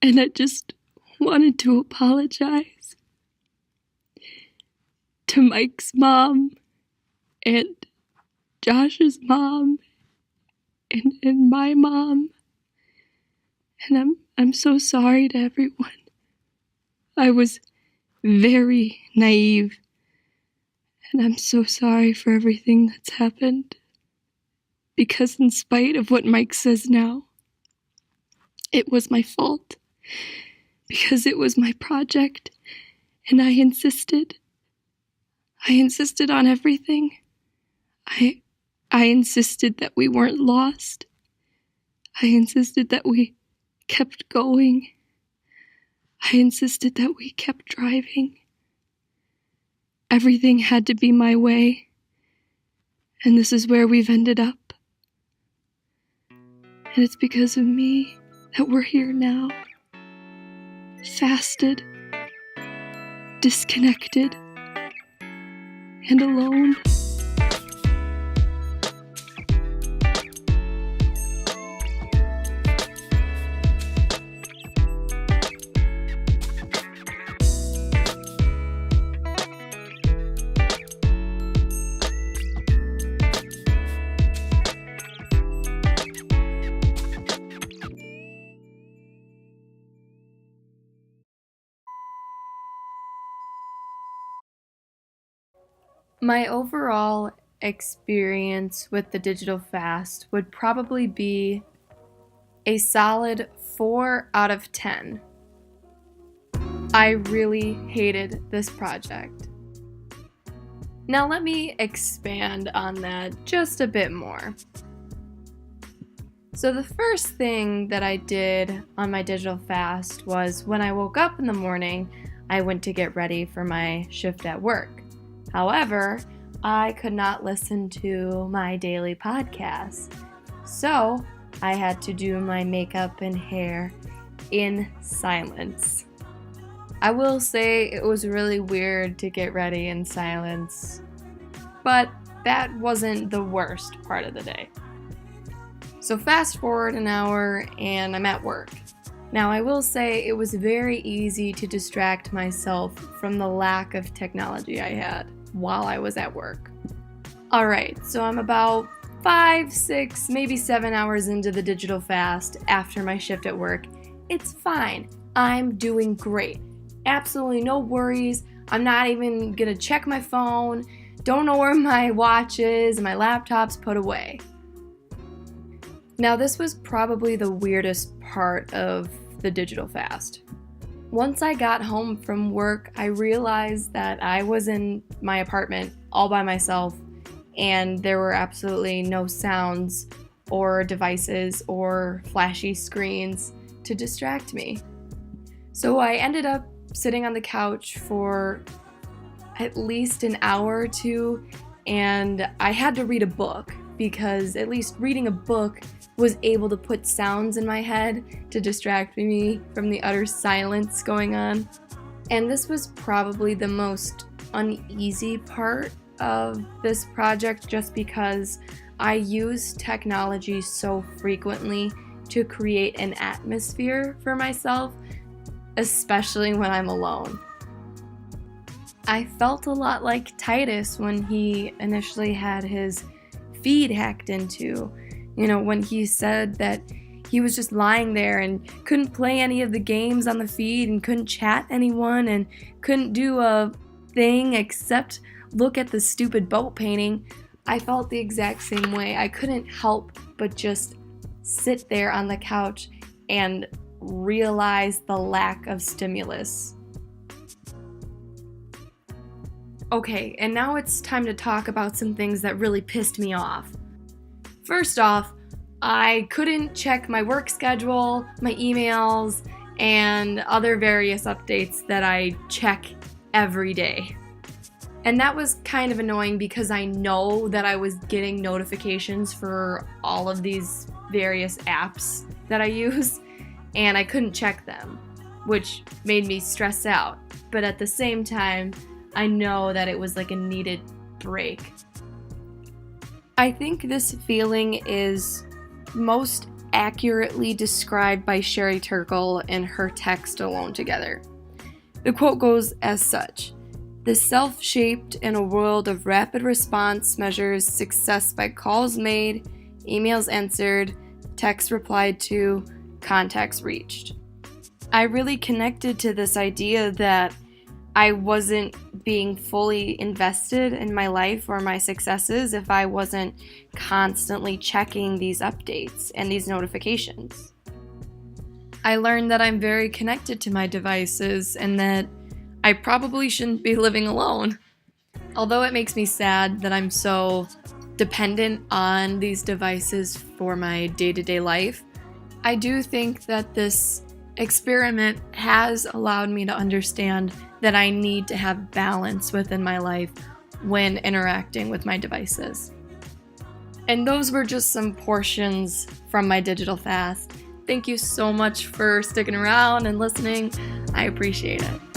And I just wanted to apologize to Mike's mom and Josh's mom and my mom. And I'm so sorry to everyone. I was very naive. And I'm so sorry for everything that's happened. Because in spite of what Mike says now, it was my fault. Because it was my project. And I insisted. I insisted on everything. I insisted that we weren't lost. I insisted that we kept going. I insisted that we kept driving. Everything had to be my way. And this is where we've ended up. And it's because of me that we're here now. Fasted, disconnected, and alone. My overall experience with the digital fast would probably be a solid 4 out of 10. I really hated this project. Now let me expand on that just a bit more. So the first thing that I did on my digital fast was when I woke up in the morning, I went to get ready for my shift at work. However, I could not listen to my daily podcast, so I had to do my makeup and hair in silence. I will say it was really weird to get ready in silence, but that wasn't the worst part of the day. So fast forward an hour and I'm at work. Now I will say it was very easy to distract myself from the lack of technology I had while I was at work. Alright, so I'm about 5, 6, maybe 7 hours into the digital fast after my shift at work. It's fine. I'm doing great. Absolutely no worries. I'm not even gonna check my phone. Don't know where my watch is, my laptop's put away. Now this was probably the weirdest part of the digital fast. Once I got home from work, I realized that I was in my apartment all by myself and there were absolutely no sounds or devices or flashy screens to distract me. So I ended up sitting on the couch for at least an hour or two, and I had to read a book because at least reading a book was able to put sounds in my head to distract me from the utter silence going on. And this was probably the most uneasy part of this project just because I use technology so frequently to create an atmosphere for myself, especially when I'm alone. I felt a lot like Titus when he initially had his feed hacked into. When he said that he was just lying there and couldn't play any of the games on the feed and couldn't chat anyone and couldn't do a thing except look at the stupid boat painting. I felt the exact same way. I couldn't help but just sit there on the couch and realize the lack of stimulus. Okay, and now it's time to talk about some things that really pissed me off. First off, I couldn't check my work schedule, my emails, and other various updates that I check every day. And that was kind of annoying because I know that I was getting notifications for all of these various apps that I use, and I couldn't check them, which made me stress out. But at the same time, I know that it was like a needed break. I think this feeling is most accurately described by Sherry Turkle in her text Alone Together. The quote goes as such: "The self shaped in a world of rapid response measures success by calls made, emails answered, texts replied to, contacts reached." I really connected to this idea that I wasn't being fully invested in my life or my successes if I wasn't constantly checking these updates and these notifications. I learned that I'm very connected to my devices and that I probably shouldn't be living alone. Although it makes me sad that I'm so dependent on these devices for my day-to-day life, I do think that this experiment has allowed me to understand that I need to have balance within my life when interacting with my devices. And those were just some portions from my digital fast. Thank you so much for sticking around and listening. I appreciate it.